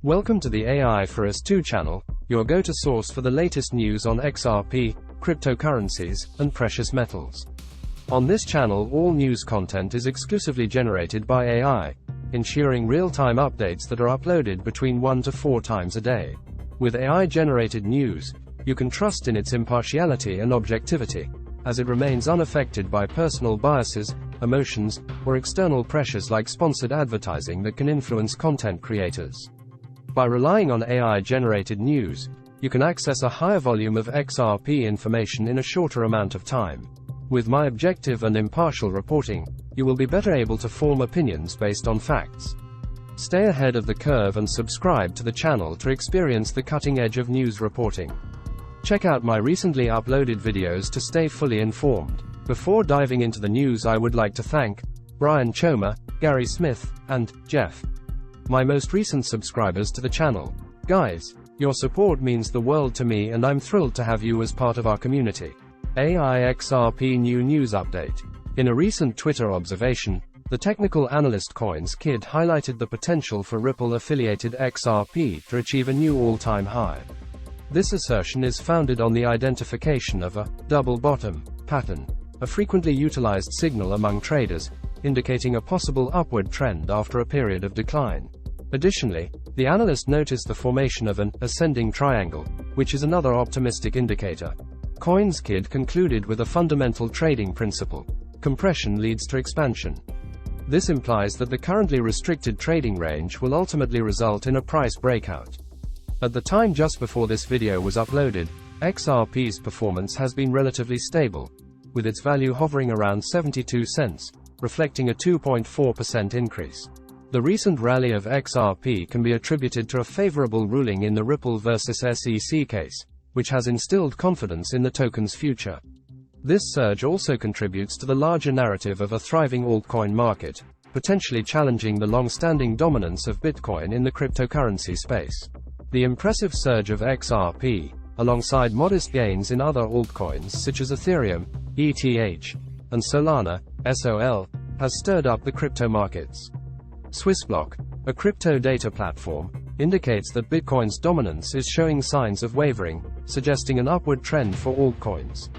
Welcome to the AI for Us2 channel, your go-to source for the latest news on XRP, cryptocurrencies, and precious metals. On this channel, all news content is exclusively generated by AI, ensuring real-time updates that are uploaded between 1 to 4 times a day. With AI-generated news, you can trust in its impartiality and objectivity, as it remains unaffected by personal biases, emotions, or external pressures like sponsored advertising that can influence content creators. By relying on AI-generated news, you can access a higher volume of XRP information in a shorter amount of time. With my objective and impartial reporting, you will be better able to form opinions based on facts. Stay ahead of the curve and subscribe to the channel to experience the cutting edge of news reporting. Check out my recently uploaded videos to stay fully informed. Before diving into the news, I would like to thank Brian Choma, Gary Smith, and Jeff, my most recent subscribers to the channel. Guys, your support means the world to me, and I'm thrilled to have you as part of our community. Xrp New News Update. In a recent Twitter observation, the technical analyst Coins Kid highlighted the potential for Ripple-affiliated XRP to achieve a new all-time high. This assertion is founded on the identification of a double bottom pattern, a frequently utilized signal among traders, indicating a possible upward trend after a period of decline. Additionally, the analyst noticed the formation of an ascending triangle, which is another optimistic indicator. Coins Kid concluded with a fundamental trading principle: compression leads to expansion. This implies that the currently restricted trading range will ultimately result in a price breakout. At the time just before this video was uploaded, XRP's performance has been relatively stable, with its value hovering around 72 cents, reflecting a 2.4% increase. The recent rally of XRP can be attributed to a favorable ruling in the Ripple versus SEC case, which has instilled confidence in the token's future. This surge also contributes to the larger narrative of a thriving altcoin market, potentially challenging the long-standing dominance of Bitcoin in the cryptocurrency space. The impressive surge of XRP, alongside modest gains in other altcoins such as Ethereum, ETH, and Solana, SOL, has stirred up the crypto markets. Swissblock, a crypto data platform, indicates that Bitcoin's dominance is showing signs of wavering, suggesting an upward trend for altcoins.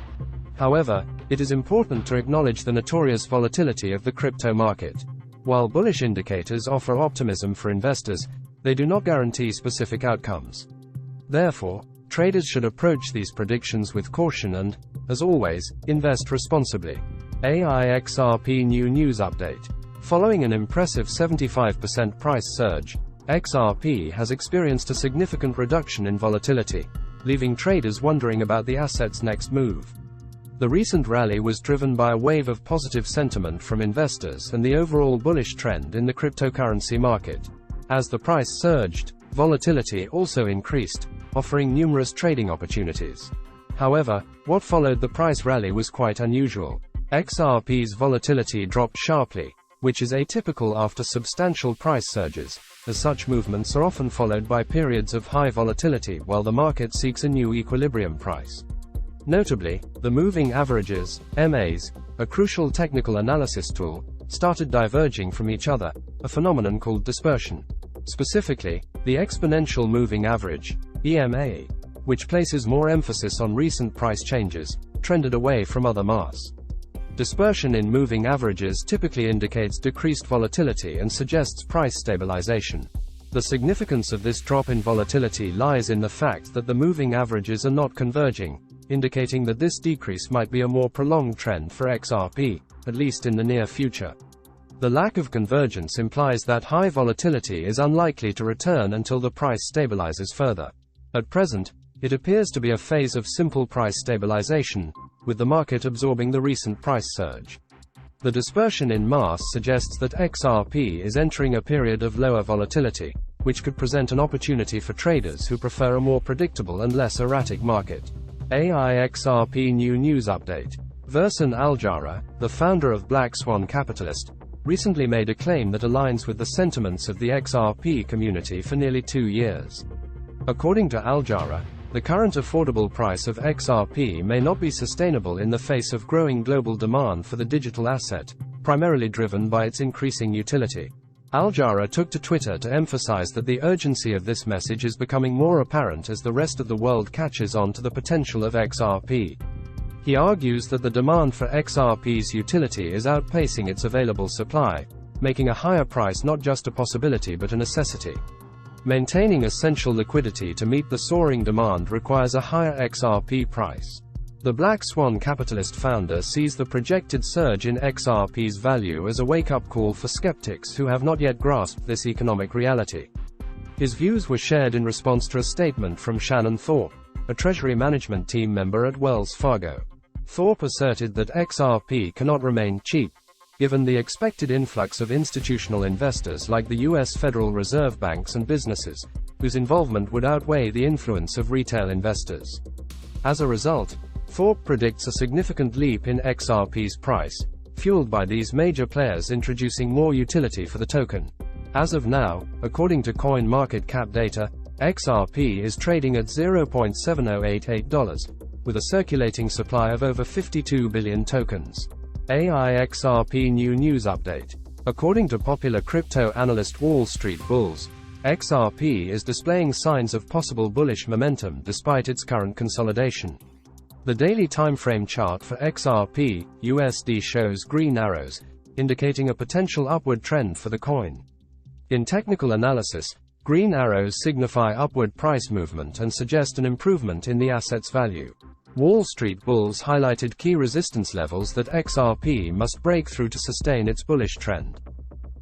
However, it is important to acknowledge the notorious volatility of the crypto market. While bullish indicators offer optimism for investors, they do not guarantee specific outcomes. Therefore, traders should approach these predictions with caution and, as always, invest responsibly. Xrp New News Update. Following an impressive 75% price surge, XRP has experienced a significant reduction in volatility, leaving traders wondering about the asset's next move. The recent rally was driven by a wave of positive sentiment from investors and the overall bullish trend in the cryptocurrency market. As the price surged, volatility also increased, offering numerous trading opportunities. However, what followed the price rally was quite unusual. XRP's volatility dropped sharply, which is atypical after substantial price surges, as such movements are often followed by periods of high volatility while the market seeks a new equilibrium price. Notably, the moving averages, MAs, a crucial technical analysis tool, started diverging from each other, a phenomenon called dispersion. Specifically, the exponential moving average, EMA, which places more emphasis on recent price changes, trended away from other MAs. Dispersion in moving averages typically indicates decreased volatility and suggests price stabilization. The significance of this drop in volatility lies in the fact that the moving averages are not converging, indicating that this decrease might be a more prolonged trend for XRP, at least in the near future. The lack of convergence implies that high volatility is unlikely to return until the price stabilizes further. At present, it appears to be a phase of simple price stabilization, with the market absorbing the recent price surge. The dispersion in mass suggests that XRP is entering a period of lower volatility, which could present an opportunity for traders who prefer a more predictable and less erratic market. Xrp New News Update. Versan Aljara, the founder of Black Swan Capitalist, recently made a claim that aligns with the sentiments of the XRP community for nearly 2 years. According to Aljara, the current affordable price of XRP may not be sustainable in the face of growing global demand for the digital asset, primarily driven by its increasing utility. Al Jarrah took to Twitter to emphasize that the urgency of this message is becoming more apparent as the rest of the world catches on to the potential of XRP. He argues that the demand for XRP's utility is outpacing its available supply, making a higher price not just a possibility but a necessity. Maintaining essential liquidity to meet the soaring demand requires a higher XRP price. The Black Swan capitalist founder sees the projected surge in XRP's value as a wake-up call for skeptics who have not yet grasped this economic reality. His views were shared in response to a statement from Shannon Thorpe, a treasury management team member at Wells Fargo. Thorpe asserted that XRP cannot remain cheap, given the expected influx of institutional investors like the U.S. Federal Reserve banks and businesses, whose involvement would outweigh the influence of retail investors. As a result, Thorpe predicts a significant leap in XRP's price, fueled by these major players introducing more utility for the token. As of now, according to CoinMarketCap data, XRP is trading at $0.7088, with a circulating supply of over 52 billion tokens. Xrp New News Update. According to popular crypto analyst Wall Street Bulls, XRP is displaying signs of possible bullish momentum despite its current consolidation. The daily timeframe chart for XRP USD shows green arrows, indicating a potential upward trend for the coin. In technical analysis, green arrows signify upward price movement and suggest an improvement in the asset's value. Wall Street Bulls highlighted key resistance levels that XRP must break through to sustain its bullish trend.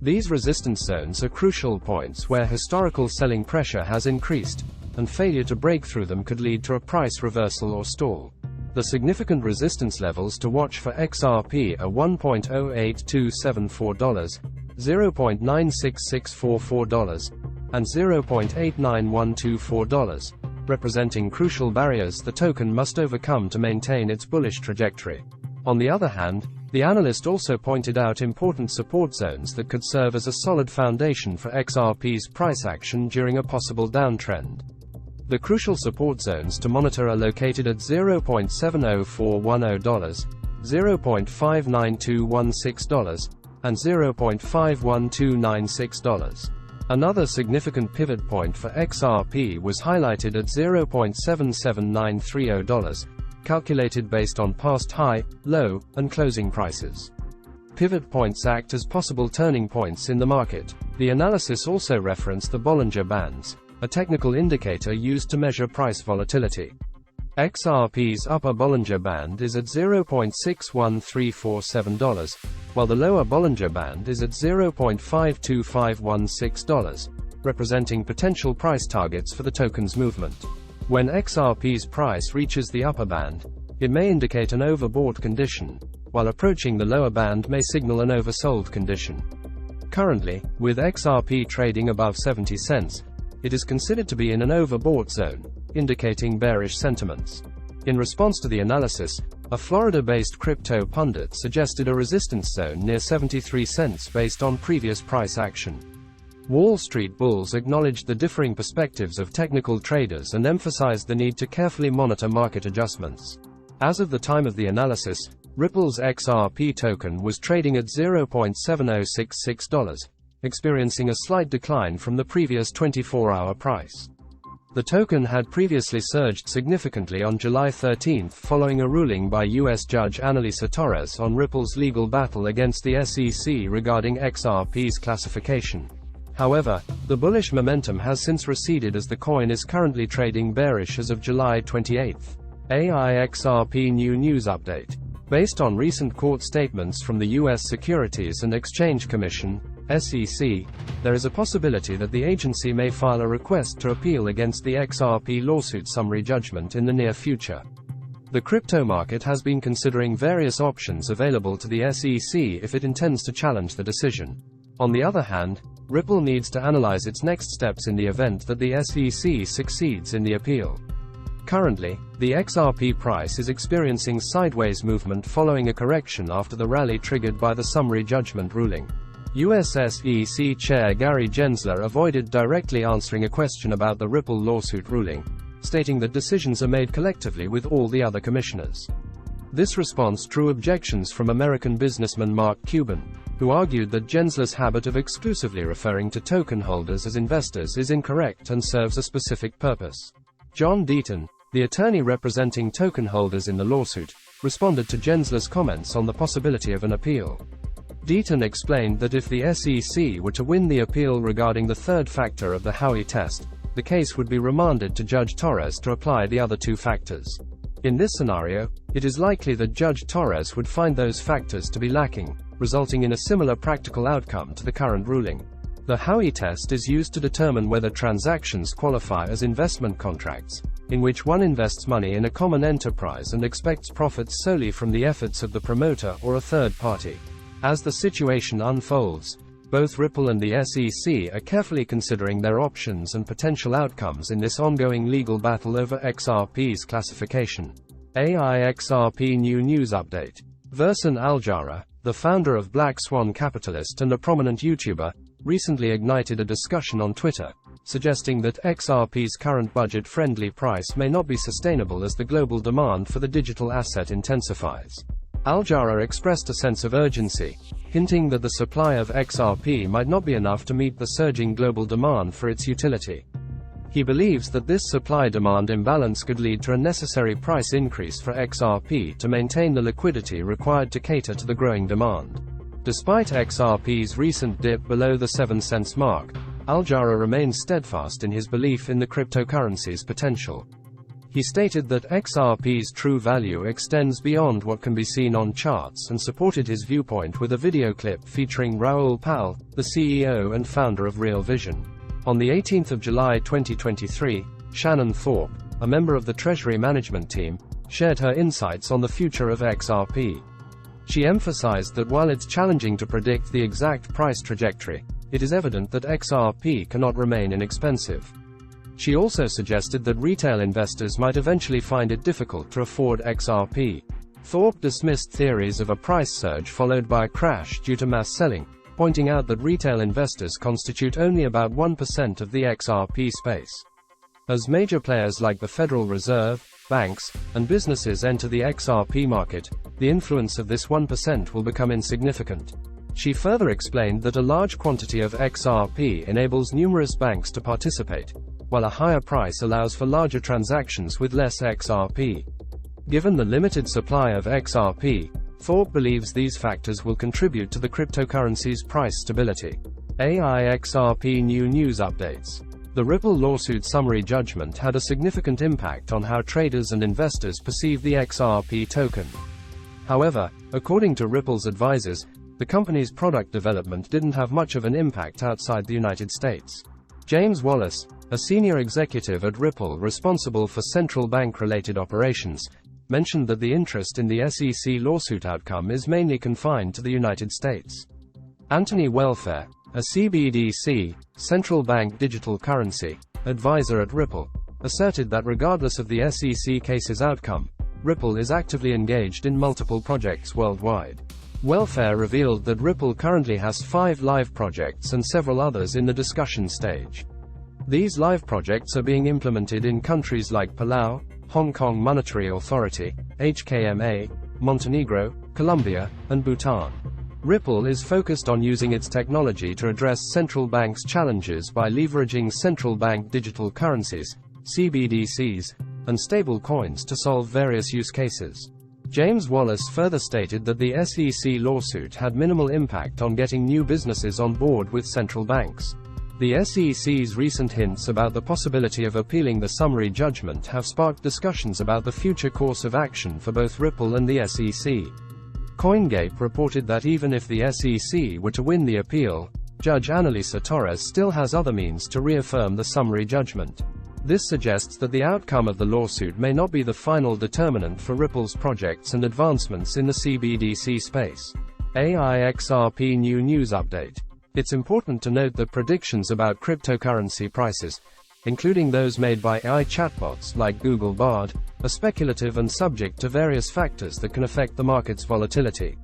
These resistance zones are crucial points where historical selling pressure has increased, and failure to break through them could lead to a price reversal or stall. The significant resistance levels to watch for XRP are $1.08274, $0.96644, and $0.89124. Representing crucial barriers the token must overcome to maintain its bullish trajectory. On the other hand, the analyst also pointed out important support zones that could serve as a solid foundation for XRP's price action during a possible downtrend. The crucial support zones to monitor are located at $0.70410, $0.59216, and $0.51296. Another significant pivot point for XRP was highlighted at $0.77930, calculated based on past high, low, and closing prices. Pivot points act as possible turning points in the market. The analysis also referenced the Bollinger Bands, a technical indicator used to measure price volatility. XRP's upper Bollinger Band is at $0.61347, while the lower Bollinger Band is at $0.52516, representing potential price targets for the token's movement. When XRP's price reaches the upper band, it may indicate an overbought condition, while approaching the lower band may signal an oversold condition. Currently, with XRP trading above 70 cents, it is considered to be in an overbought zone, indicating bearish sentiments. In response to the analysis, a Florida-based crypto pundit suggested a resistance zone near 73 cents based on previous price action. Wall Street Bulls acknowledged the differing perspectives of technical traders and emphasized the need to carefully monitor market adjustments. As of the time of the analysis, Ripple's XRP token was trading at $0.7066, experiencing a slight decline from the previous 24-hour price. The token had previously surged significantly on July 13 following a ruling by U.S. Judge Annalisa Torres on Ripple's legal battle against the SEC regarding XRP's classification. However, the bullish momentum has since receded as the coin is currently trading bearish as of July 28. Xrp New News Update. Based on recent court statements from the U.S. Securities and Exchange Commission, SEC, there is a possibility that the agency may file a request to appeal against the XRP lawsuit summary judgment in the near future. The crypto market has been considering various options available to the SEC if it intends to challenge the decision. On the other hand, Ripple needs to analyze its next steps in the event that the SEC succeeds in the appeal. Currently, the XRP price is experiencing sideways movement following a correction after the rally triggered by the summary judgment ruling. US SEC Chair Gary Gensler avoided directly answering a question about the Ripple lawsuit ruling, stating that decisions are made collectively with all the other commissioners. This response drew objections from American businessman Mark Cuban, who argued that Gensler's habit of exclusively referring to token holders as investors is incorrect and serves a specific purpose. John Deaton, the attorney representing token holders in the lawsuit, responded to Gensler's comments on the possibility of an appeal. Deaton explained that if the SEC were to win the appeal regarding the third factor of the Howey test, the case would be remanded to Judge Torres to apply the other two factors. In this scenario, it is likely that Judge Torres would find those factors to be lacking, resulting in a similar practical outcome to the current ruling. The Howey test is used to determine whether transactions qualify as investment contracts, in which one invests money in a common enterprise and expects profits solely from the efforts of the promoter or a third party. As the situation unfolds, both Ripple and the SEC are carefully considering their options and potential outcomes in this ongoing legal battle over XRP's classification. Xrp New News Update. Versan Aljara, the founder of Black Swan Capitalist and a prominent YouTuber, recently ignited a discussion on Twitter, suggesting that XRP's current budget-friendly price may not be sustainable as the global demand for the digital asset intensifies. Aljara expressed a sense of urgency, hinting that the supply of XRP might not be enough to meet the surging global demand for its utility. He believes that this supply-demand imbalance could lead to a necessary price increase for XRP to maintain the liquidity required to cater to the growing demand. Despite XRP's recent dip below the 7 cents mark, Aljara remains steadfast in his belief in the cryptocurrency's potential. He stated that XRP's true value extends beyond what can be seen on charts and supported his viewpoint with a video clip featuring Raoul Pal, the CEO and founder of Real Vision. On the 18th of July 2023, Shannon Thorpe, a member of the Treasury management team, shared her insights on the future of XRP. She emphasized that while it's challenging to predict the exact price trajectory, it is evident that XRP cannot remain inexpensive. She also suggested that retail investors might eventually find it difficult to afford XRP. Thorpe dismissed theories of a price surge followed by a crash due to mass selling, pointing out that retail investors constitute only about 1% of the XRP space. As major players like the Federal Reserve, banks, and businesses enter the XRP market, the influence of this 1% will become insignificant. She further explained that a large quantity of XRP enables numerous banks to participate, while a higher price allows for larger transactions with less XRP. Given the limited supply of XRP, Thorpe believes these factors will contribute to the cryptocurrency's price stability. Xrp New News Updates. The Ripple lawsuit summary judgment had a significant impact on how traders and investors perceive the XRP token. However, according to Ripple's advisors, the company's product development didn't have much of an impact outside the United States. James Wallace, a senior executive at Ripple responsible for central bank-related operations, mentioned that the interest in the SEC lawsuit outcome is mainly confined to the United States. Anthony Welfare, a CBDC, central bank digital currency, advisor at Ripple, asserted that regardless of the SEC case's outcome, Ripple is actively engaged in multiple projects worldwide. Welfare revealed that Ripple currently has 5 live projects and several others in the discussion stage. These live projects are being implemented in countries like Palau, Hong Kong Monetary Authority, HKMA, Montenegro, Colombia, and Bhutan. Ripple is focused on using its technology to address central banks' challenges by leveraging central bank digital currencies, CBDCs, and stable coins to solve various use cases. James Wallace further stated that the SEC lawsuit had minimal impact on getting new businesses on board with central banks. The SEC's recent hints about the possibility of appealing the summary judgment have sparked discussions about the future course of action for both Ripple and the SEC. CoinGape reported that even if the SEC were to win the appeal, Judge Annalisa Torres still has other means to reaffirm the summary judgment. This suggests that the outcome of the lawsuit may not be the final determinant for Ripple's projects and advancements in the CBDC space. Xrp New News Update. It's important to note that predictions about cryptocurrency prices, including those made by AI chatbots like Google Bard, are speculative and subject to various factors that can affect the market's volatility.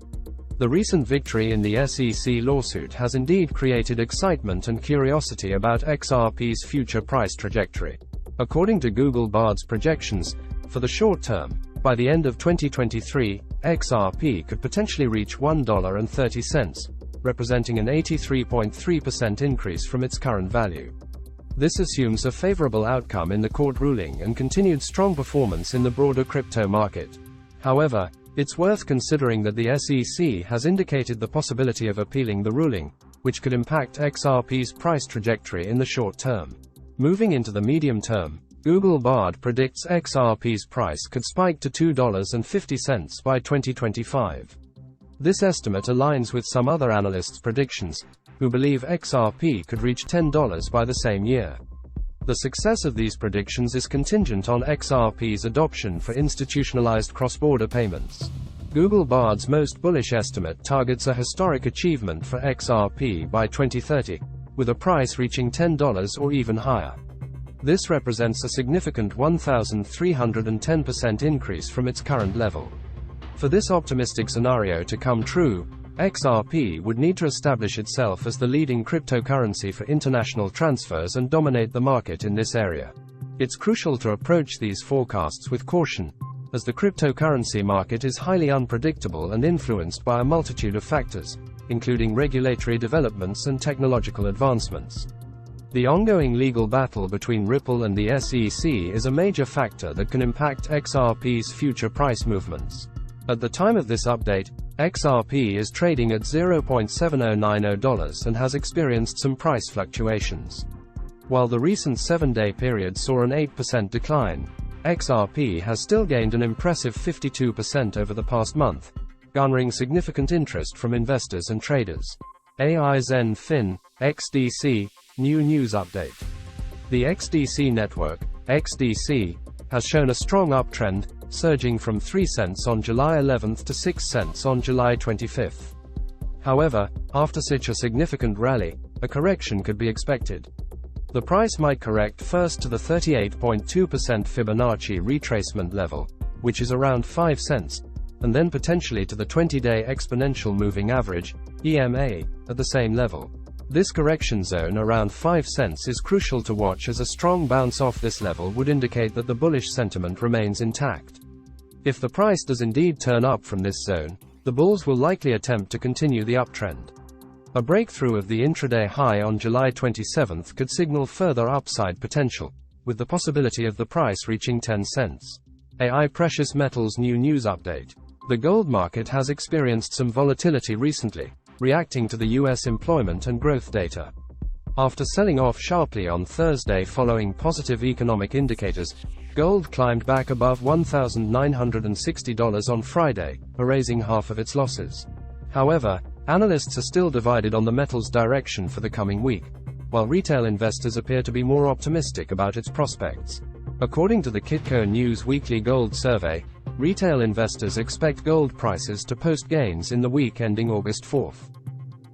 The recent victory in the SEC lawsuit has indeed created excitement and curiosity about XRP's future price trajectory. According to Google Bard's projections, for the short term, By the end of 2023, XRP could potentially reach $1.30, representing an 83.3% increase from its current value. This assumes a favorable outcome in the court ruling and continued strong performance in the broader crypto market. However, it's worth considering that the SEC has indicated the possibility of appealing the ruling, which could impact XRP's price trajectory in the short term. Moving into the medium term, Google Bard predicts XRP's price could spike to $2.50 by 2025. This estimate aligns with some other analysts' predictions, who believe XRP could reach $10 by the same year. The success of these predictions is contingent on XRP's adoption for institutionalized cross-border payments. Google Bard's most bullish estimate targets a historic achievement for XRP by 2030, with a price reaching $10 or even higher. This represents a significant 1,310% increase from its current level. For this optimistic scenario to come true, XRP would need to establish itself as the leading cryptocurrency for international transfers and dominate the market in this area. It's crucial to approach these forecasts with caution, as the cryptocurrency market is highly unpredictable and influenced by a multitude of factors, including regulatory developments and technological advancements. The ongoing legal battle between Ripple and the SEC is a major factor that can impact XRP's future price movements. At the time of this update, XRP is trading at $0.7090 and has experienced some price fluctuations. While the recent 7-day period saw an 8% decline, XRP has still gained an impressive 52% over the past month, garnering significant interest from investors and traders. Xrp New News Update. The XDC network, XDC, has shown a strong uptrend, surging from 3 cents on July 11 to 6 cents on July 25. However, after such a significant rally, a correction could be expected. The price might correct first to the 38.2% Fibonacci retracement level, which is around 5 cents, and then potentially to the 20-day exponential moving average, EMA, at the same level. This correction zone around 5 cents is crucial to watch, as a strong bounce off this level would indicate that the bullish sentiment remains intact. If the price does indeed turn up from this zone, the bulls will likely attempt to continue the uptrend. A breakthrough of the intraday high on July 27 could signal further upside potential, with the possibility of the price reaching 10 cents. AI Precious Metals New News Update. The gold market has experienced some volatility recently, reacting to the U.S. employment and growth data. After selling off sharply on Thursday following positive economic indicators, gold climbed back above $1,960 on Friday, erasing half of its losses. However, analysts are still divided on the metal's direction for the coming week, while retail investors appear to be more optimistic about its prospects. According to the Kitco News Weekly Gold Survey, retail investors expect gold prices to post gains in the week ending August 4.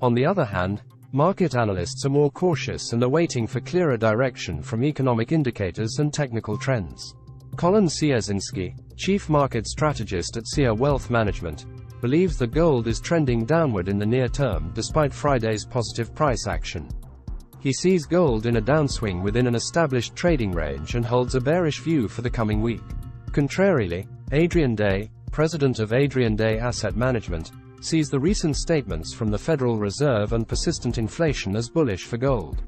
On the other hand, market analysts are more cautious and are waiting for clearer direction from economic indicators and technical trends. Colin Sierzinski, chief market strategist at Sier Wealth Management, believes that gold is trending downward in the near term despite Friday's positive price action. He sees gold in a downswing within an established trading range and holds a bearish view for the coming week. Contrarily, Adrian Day, president of Adrian Day Asset Management, sees the recent statements from the Federal Reserve and persistent inflation as bullish for gold.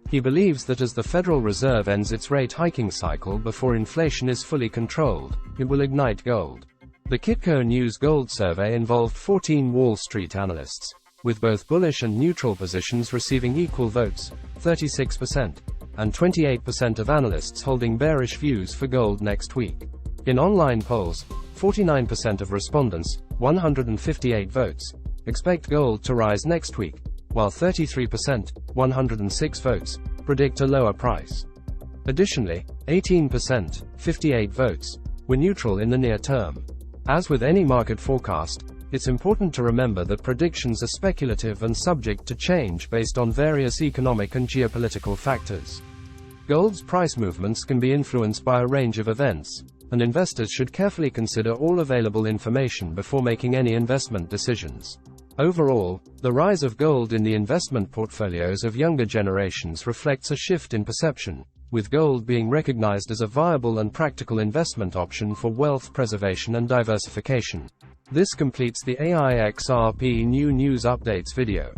He believes that as the Federal Reserve ends its rate hiking cycle before inflation is fully controlled, it will ignite gold. The Kitco News Gold Survey involved 14 Wall Street analysts, with both bullish and neutral positions receiving equal votes, 36%, and 28% of analysts holding bearish views for gold next week. In online polls, 49% of respondents, 158 votes, expect gold to rise next week, while 33%, 106 votes, predict a lower price. Additionally, 18%, 58 votes, were neutral in the near term. As with any market forecast, it's important to remember that predictions are speculative and subject to change based on various economic and geopolitical factors. Gold's price movements can be influenced by a range of events, and investors should carefully consider all available information before making any investment decisions. Overall, the rise of gold in the investment portfolios of younger generations reflects a shift in perception, with gold being recognized as a viable and practical investment option for wealth preservation and diversification. This completes the Xrp New News Updates video.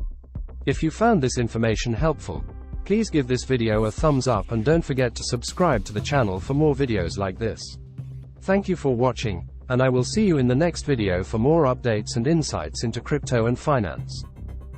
If you found this information helpful, please give this video a thumbs up and don't forget to subscribe to the channel for more videos like this. Thank you for watching, and I will see you in the next video for more updates and insights into crypto and finance.